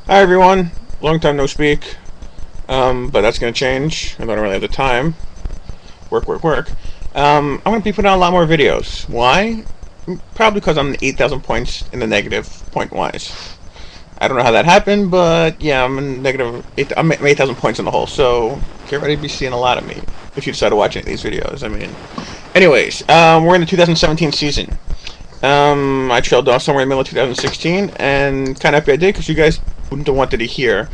Hi everyone, long time no speak, but that's going to change. I don't really have the time. Work. I'm going to be putting out a lot more videos. Why? Probably because I'm 8,000 points in the negative point-wise. I don't know how that happened, but yeah, I'm in negative. I'm 8,000 points in the hole, so get ready to be seeing a lot of me if you decide to watch any of these videos. Anyways, we're in the 2017 season. I trailed off somewhere in the middle of 2016, and kind of happy I did because you guys wouldn't have wanted to hear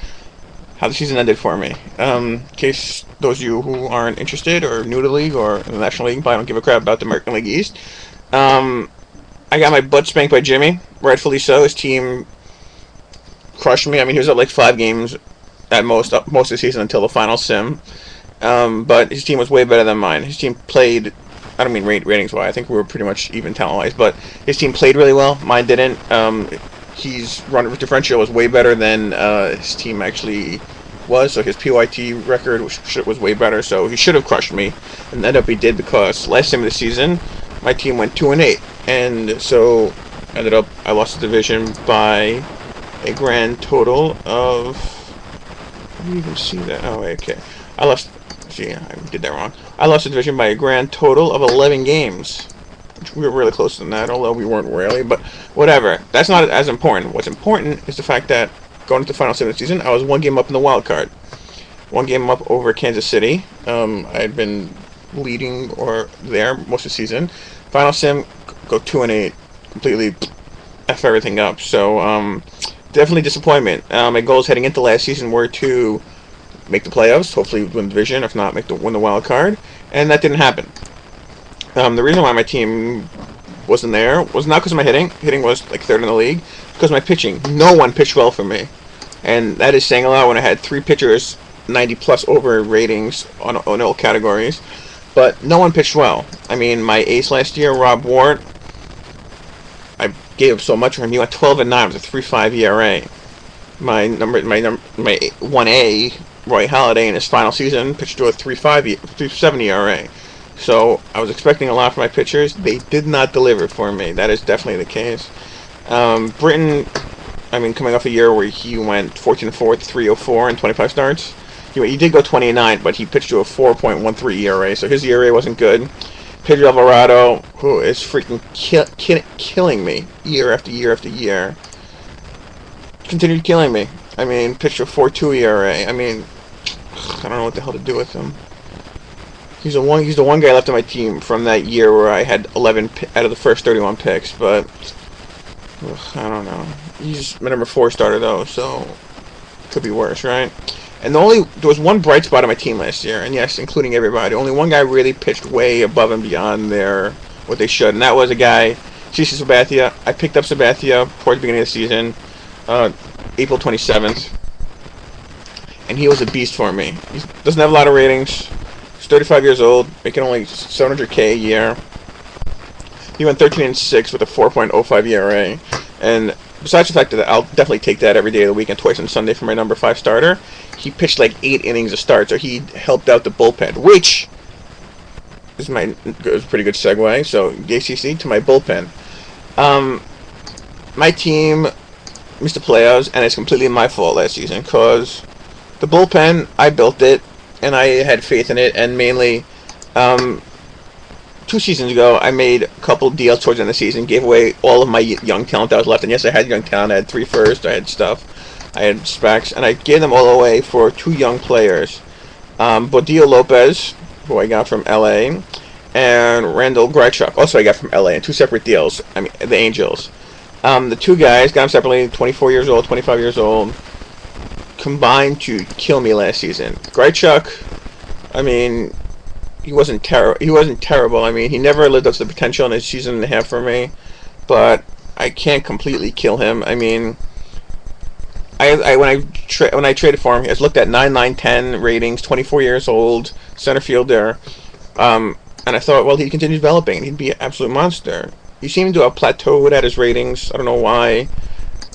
how the season ended for me. In case those of you who aren't interested or new to the league or the National League, but I don't give a crap about the American League East. I got my butt spanked by Jimmy, rightfully so. His team crushed me. I mean, he was up like 5 games at most of the season until the final sim. But his team was way better than mine. His team played. I don't mean ratings-wise. I think we were pretty much even talent-wise. But his team played really well. Mine didn't. His run differential was way better than his team actually was. So his PYT record was way better. So he should have crushed me, and ended up he did because last time of the season, my team went 2-8, and so ended up I lost the division by a grand total of. How do you even see that? Oh, okay. I lost. See, I did that wrong. I lost the division by a grand total of 11 games. We were really close to that, although we weren't really, but whatever. That's not as important. What's important is the fact that going into the final sim of the season, I was 1 game up in the wild card. 1 game up over Kansas City. I had been leading or there most of the season. Final sim, go 2-8. Completely F everything up. So, definitely disappointment. My goals heading into last season were to make the playoffs, hopefully win the division, if not win the wild card, and that didn't happen. The reason why my team wasn't there was not because of my hitting. Hitting was like 3rd in the league. Because of my pitching. No one pitched well for me, and that is saying a lot when I had 3 pitchers 90 plus over ratings on all categories, but no one pitched well. I mean, my ace last year, Rob Ward, I gave up so much for him. He went 12-9 with a 3.5 ERA. My 1A, Roy Halladay, in his final season pitched to a 3.7 ERA. So I was expecting a lot from my pitchers. They did not deliver for me. That is definitely the case. Britton, I mean, coming off a year where he went 14-4, 3.04 in 25 starts. He did go 20-9, but he pitched to a 4.13 ERA, so his ERA wasn't good. Pedro Alvarado, who is freaking killing me year after year after year, continued killing me. I mean, pitched to a 4.2 ERA. I mean, I don't know what the hell to do with him. He's the one guy left on my team from that year where I had 11 out of the first 31 picks, but I don't know. He's my number 4 starter though, so could be worse, right? And there was one bright spot on my team last year, and yes, including everybody. Only one guy really pitched way above and beyond what they should, and that was a guy, CC Sabathia. I picked up Sabathia towards the beginning of the season, April 27th, and he was a beast for me. He doesn't have a lot of ratings. He's 35 years old, making only $700K a year. He went 13-6 with a 4.05 ERA, and besides the fact that I'll definitely take that every day of the week and twice on Sunday for my number 5 starter, he pitched like 8 innings a start, so he helped out the bullpen, which is a pretty good segue. So ACC to my bullpen. My team missed the playoffs, and it's completely my fault last season because the bullpen, I built it, and I had faith in it, and mainly 2 seasons ago, I made a couple deals towards the end of the season, gave away all of my young talent that was left. And yes, I had young talent. I had 3 firsts, I had stuff, I had specs, and I gave them all away for 2 young players. Bodillo Lopez, who I got from LA, and Randall Grichuk, also I got from LA, in 2 separate deals. I mean, the Angels. The 2 guys, got them separately, 24 years old, 25 years old, combined to kill me last season. Grichuk, I mean, he wasn't terrible. I mean, he never lived up to the potential in a season and a half for me, but I can't completely kill him. I mean, when I traded for him, I looked at 9-9-10 ratings, 24 years old, center fielder, and I thought, well, he'd continue developing, and he'd be an absolute monster. He seemed to have plateaued at his ratings. I don't know why.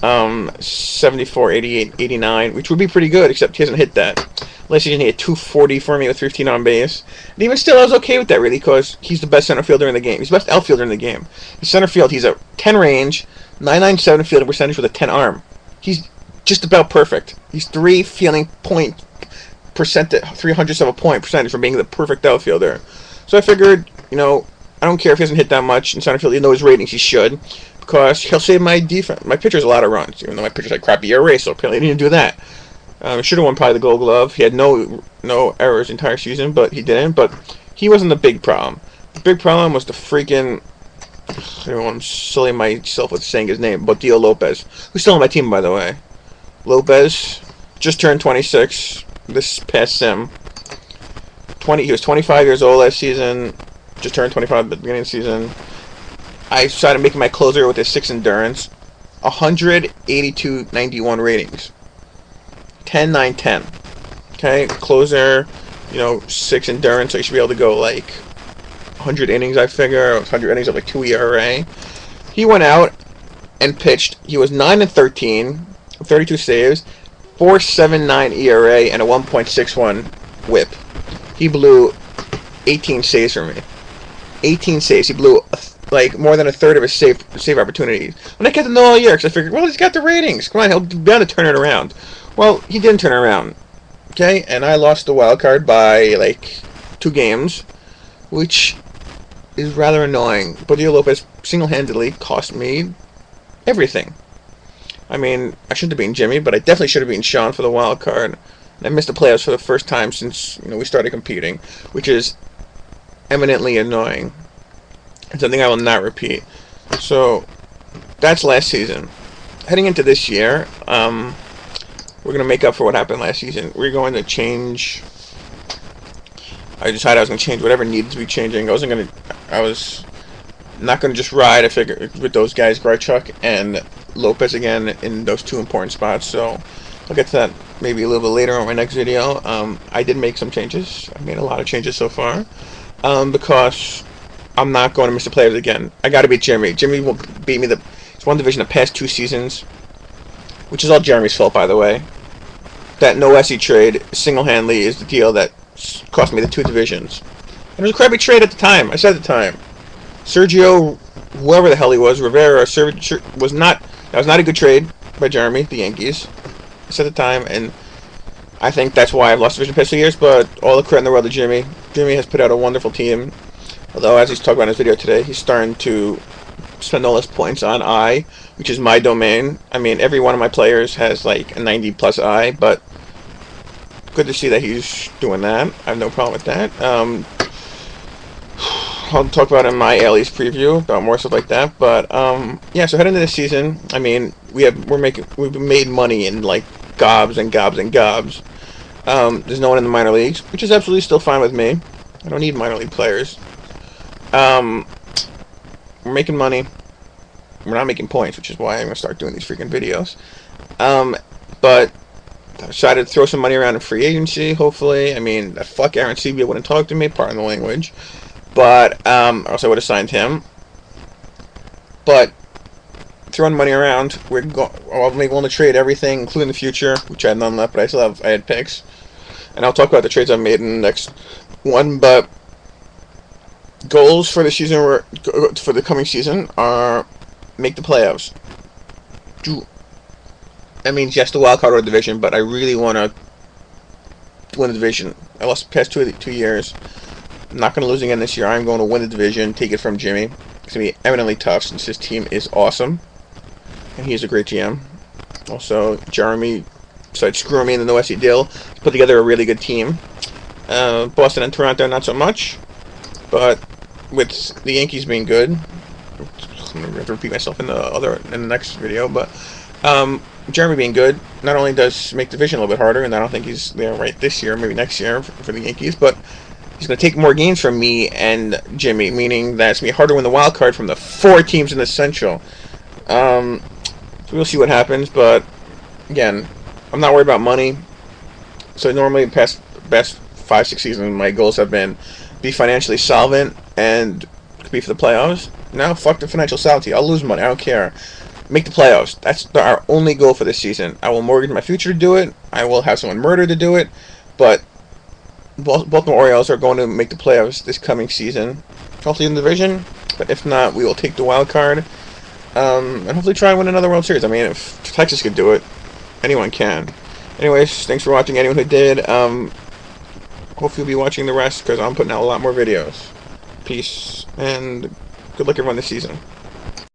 74, 88, 89, which would be pretty good, except he hasn't hit that. Last season he had 240 for me with 15 on base. And even still, I was okay with that, really, because he's the best center fielder in the game. He's the best outfielder in the game. His center field, he's a 10 range, 997 fielding percentage with a 10 arm. He's just about perfect. He's 300ths of a point percentage from being the perfect outfielder. So I figured, I don't care if he doesn't hit that much in center field. You know his ratings, he should, because he'll save my defense. My pitcher's a lot of runs, even though my pitcher's like crappy ERA, so apparently he didn't do that. Should have won probably the Gold Glove. He had no errors the entire season, but he didn't. But he wasn't the big problem. The big problem was the freaking... I don't want to sully myself with saying his name, but Dio Lopez, who's still on my team, by the way. Lopez just turned 26 this past sim. He was 25 years old last season. Just turned 25 at the beginning of the season. I started making my closer with his 6 endurance. 182.91 ratings. 10, 9, 10. Okay, closer, 6 endurance, so you should be able to go like 100 innings, I figure. 100 innings of like 2 ERA. He went out and pitched. He was 9-13, 32 saves, 4.79 ERA, and a 1.61 WHIP. He blew 18 saves for me. 18 saves. He blew like more than a third of his save opportunities. And I kept him all year because I figured, well, he's got the ratings. Come on, he'll be able to turn it around. Well, he didn't turn it around. Okay, and I lost the wild card by like 2 games, which is rather annoying. But Dio Lopez single-handedly cost me everything. I mean, I shouldn't have beaten Jimmy, but I definitely should have beaten Sean for the wild card. And I missed the playoffs for the first time since we started competing, which is eminently annoying. It's something I will not repeat. So that's last season. Heading into this year, we're going to make up for what happened last season. We're going to change. I decided I was going to change whatever needed to be changing. I was not going to just ride. I figured with those guys, Grichuk and Lopez again in those 2 important spots. So I'll get to that maybe a little bit later on my next video. I did make some changes. I made a lot of changes so far because I'm not going to miss the players again. I got to beat Jeremy. Jeremy will beat me. It's one division the past 2 seasons, which is all Jeremy's fault, by the way. That no SE trade single-handedly is the deal that cost me the 2 divisions. And it was a crappy trade at the time. I said at the time, Sergio, whoever the hell he was, Rivera, was not a good trade by Jeremy, the Yankees. I said at the time, and I think that's why I've lost division the past 2 years. But all the credit in the world to Jimmy. Jimmy has put out a wonderful team. Although, as he's talking about in his video today, he's starting to spend all his points on I, which is my domain. I mean, every one of my players has like a 90+ I, but good to see that he's doing that. I have no problem with that. I'll talk about it in my Ailey's preview about more stuff like that. But yeah, so heading into this season, I mean, we've made money in like gobs and gobs and gobs. There's no one in the minor leagues, which is absolutely still fine with me. I don't need minor league players. We're making money. We're not making points, which is why I'm going to start doing these freaking videos. But I decided to throw some money around in free agency, hopefully. I mean, fuck Aaron Sebia wouldn't talk to me, pardon the language. But, or else I would have signed him. But, throwing money around, I'll be willing to trade everything, including the future, which I had none left, but I had picks. And I'll talk about the trades I've made in the next one, but goals for the season, for the coming season, are make the playoffs. That means yes, the wild card or division, but I really want to win the division. I lost the past 2 years. I'm not going to lose again this year. I'm going to win the division, take it from Jimmy. It's going to be eminently tough since his team is awesome, and he is a great GM. Also, Jeremy started screwing me in the no SE deal. He put together a really good team. Boston and Toronto, not so much. But with the Yankees being good, I'm going to repeat myself in the next video, but Jeremy being good not only does make the division a little bit harder, and I don't think he's there right this year, maybe next year for the Yankees, but he's going to take more games from me and Jimmy, meaning that it's going to be harder to win the wild card from the 4 teams in the Central. So we'll see what happens, but again, I'm not worried about money. So normally the past 5-6 seasons, my goals have been be financially solvent and compete for the playoffs. Now, fuck the financial solvency. I'll lose money. I don't care. Make the playoffs. That's our only goal for this season. I will mortgage my future to do it. I will have someone murdered to do it. But Baltimore Orioles are going to make the playoffs this coming season. Hopefully in the division. But if not, we will take the wild card. And hopefully try and win another World Series. I mean, if Texas could do it, anyone can. Anyways, thanks for watching, anyone who did. Hopefully you'll be watching the rest, because I'm putting out a lot more videos. Peace, and good luck everyone this season.